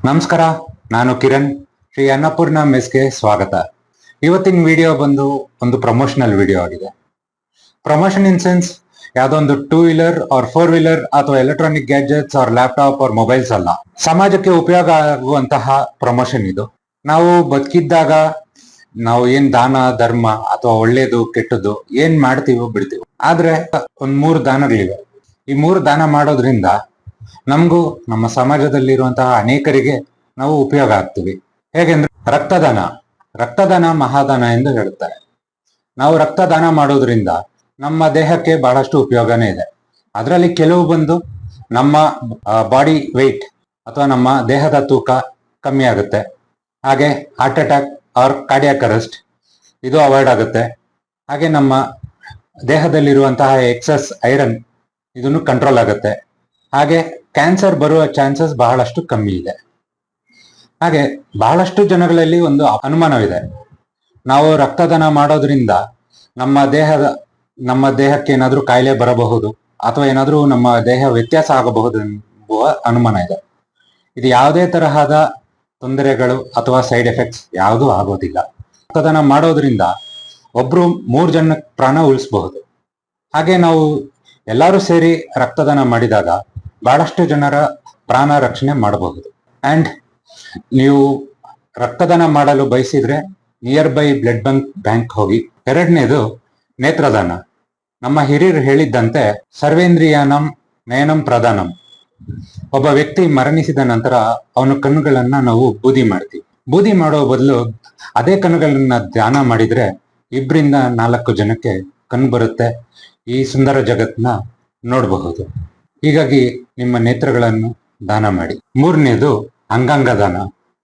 ನಮಸ್ಕಾರ, ನಾನು ಕಿರಣ್. ಶ್ರೀ ಅನ್ನಪೂರ್ಣ ಮೆಸ್ಗೆ ಸ್ವಾಗತ. ಇವತ್ತಿನ ವಿಡಿಯೋ ಬಂದು ಒಂದು ಪ್ರಮೋಷನಲ್ ವಿಡಿಯೋ ಆಗಿದೆ. ಪ್ರಮೋಷನ್ ಇನ್ ಸೆನ್ಸ್ ಯಾವುದೋ ಒಂದು 2 ವೀಲರ್ ಆರ್ 4 ವೀಲರ್ ಅಥವಾ electronic gadgets or laptop or mobiles ಅಲ್ಲ, ಸಮಾಜಕ್ಕೆ ಉಪಯೋಗ ಆಗುವಂತಹ ಪ್ರಮೋಷನ್ ಇದು. ನಾವು ಬದುಕಿದ್ದಾಗ ನಾವು ಏನ್ ದಾನ ಧರ್ಮ ಅಥವಾ ಒಳ್ಳೇದು ಕೆಟ್ಟದ್ದು ಏನ್ ಮಾಡ್ತೀವೋ ಬಿಡ್ತೀವಿ. ಆದ್ರೆ ಒಂದ್ 3 ದಾನಗಳಿವೆ. ಈ 3 ದಾನ ಮಾಡೋದ್ರಿಂದ ನಮಗೂ ನಮ್ಮ ಸಮಾಜದಲ್ಲಿರುವಂತಹ ಅನೇಕರಿಗೆ ನಾವು ಉಪಯೋಗ ಆಗ್ತೀವಿ. ಹೇಗೆಂದ್ರೆ ರಕ್ತದಾನ ಮಹಾದಾನ ಎಂದು ಹೇಳುತ್ತಾರೆ. ನಾವು ರಕ್ತದಾನ ಮಾಡೋದ್ರಿಂದ ನಮ್ಮ ದೇಹಕ್ಕೆ ಬಹಳಷ್ಟು ಉಪಯೋಗನೇ ಇದೆ. ಅದರಲ್ಲಿ ಕೆಲವು ಬಂದು ನಮ್ಮ ಬಾಡಿ ವೆಯ್ಟ್ ಅಥವಾ ನಮ್ಮ ದೇಹದ ತೂಕ ಕಮ್ಮಿ ಆಗುತ್ತೆ. ಹಾಗೆ heart attack or cardiac arrest ಇದು ಅವಾಯ್ಡ್ ಆಗುತ್ತೆ. ಹಾಗೆ ನಮ್ಮ ದೇಹದಲ್ಲಿರುವಂತಹ ಎಕ್ಸಸ್ ಐರನ್ ಇದನ್ನು ಕಂಟ್ರೋಲ್ ಆಗುತ್ತೆ. ಹಾಗೆ ಕ್ಯಾನ್ಸರ್ ಬರುವ ಚಾನ್ಸಸ್ ಬಹಳಷ್ಟು ಕಮ್ಮಿ ಇದೆ. ಹಾಗೆ ಬಹಳಷ್ಟು ಜನಗಳಲ್ಲಿ ಒಂದು ಅನುಮಾನವಿದೆ, ನಾವು ರಕ್ತದಾನ ಮಾಡೋದ್ರಿಂದ ನಮ್ಮ ದೇಹಕ್ಕೆ ಏನಾದ್ರೂ ಕಾಯಿಲೆ ಬರಬಹುದು ಅಥವಾ ಏನಾದ್ರೂ ನಮ್ಮ ದೇಹ ವ್ಯತ್ಯಾಸ ಆಗಬಹುದು ಎಂಬುವ ಅನುಮಾನ ಇದೆ. ಇದು ಯಾವುದೇ ತರಹದ ತೊಂದರೆಗಳು ಅಥವಾ ಸೈಡ್ ಎಫೆಕ್ಟ್ಸ್ ಯಾವುದೂ ಆಗೋದಿಲ್ಲ. ರಕ್ತದಾನ ಮಾಡೋದ್ರಿಂದ ಒಬ್ರು 3 ಜನ ಪ್ರಾಣ ಉಳಿಸಬಹುದು. ಹಾಗೆ ನಾವು ಎಲ್ಲರೂ ಸೇರಿ ರಕ್ತದಾನ ಮಾಡಿದಾಗ ಬಹಳಷ್ಟು ಜನರ ಪ್ರಾಣ ರಕ್ಷಣೆ ಮಾಡಬಹುದು. ಅಂಡ್ ನೀವು ರಕ್ತದಾನ ಮಾಡಲು ಬಯಸಿದ್ರೆ ನಿಯರ್ ಬೈ ಬ್ಲಡ್ ಬ್ಯಾಂಕ್ ಹೋಗಿ. ಎರಡನೇದು ನೇತ್ರದಾನ. ನಮ್ಮ ಹಿರಿಯರು ಹೇಳಿದ್ದಂತೆ ಸರ್ವೇಂದ್ರಿಯಾನಂ ನಯನಂ ಪ್ರಧಾನಂ. ಒಬ್ಬ ವ್ಯಕ್ತಿ ಮರಣಿಸಿದ ನಂತರ ಅವನ ಕಣ್ಣುಗಳನ್ನ ನಾವು ಬೂದಿ ಮಾಡ್ತೀವಿ. ಬೂದಿ ಮಾಡೋ ಬದಲು ಅದೇ ಕಣ್ಣುಗಳನ್ನ ದಾನ ಮಾಡಿದ್ರೆ 2-4 ಜನಕ್ಕೆ ಕಣ್ಣು ಬರುತ್ತೆ. ಈ ಸುಂದರ ಜಗತ್ನ ನೋಡಬಹುದು. ಹೀಗಾಗಿ ನಿಮ್ಮ ನೇತ್ರಗಳನ್ನು ದಾನ ಮಾಡಿ. 3ನೇದು ಅಂಗಾಂಗ ದಾನ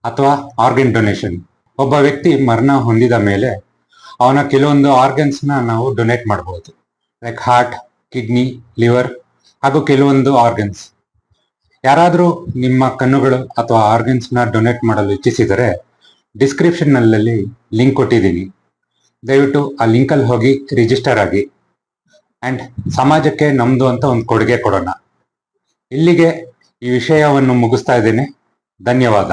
ಅಥವಾ ಆರ್ಗನ್ ಡೊನೇಷನ್. ಒಬ್ಬ ವ್ಯಕ್ತಿ ಮರಣ ಹೊಂದಿದ ಮೇಲೆ ಅವನ ಕೆಲವೊಂದು ಆರ್ಗನ್ಸ್ ನಾವು ಡೊನೇಟ್ ಮಾಡಬಹುದು. ಲೈಕ್ ಹಾರ್ಟ್, ಕಿಡ್ನಿ, ಲಿವರ್ ಹಾಗೂ ಕೆಲವೊಂದು ಆರ್ಗನ್ಸ್. ಯಾರಾದರೂ ನಿಮ್ಮ ಕಣ್ಣುಗಳು ಅಥವಾ ಆರ್ಗನ್ಸ್ ಡೊನೇಟ್ ಮಾಡಲು ಇಚ್ಛಿಸಿದರೆ ಡಿಸ್ಕ್ರಿಪ್ಷನ್ ನಲ್ಲಿ ಲಿಂಕ್ ಕೊಟ್ಟಿದ್ದೀನಿ. ದಯವಿಟ್ಟು ಆ ಲಿಂಕಲ್ಲಿ ಹೋಗಿ ರಿಜಿಸ್ಟರ್ ಆಗಿ ಅಂಡ್ ಸಮಾಜಕ್ಕೆ ನಮ್ದು ಅಂತ ಒಂದು ಕೊಡುಗೆ ಕೊಡೋಣ. ಇಲ್ಲಿಗೆ ಈ ವಿಷಯವನ್ನು ಮುಗಿಸ್ತಾ ಇದ್ದೇನೆ. ಧನ್ಯವಾದ.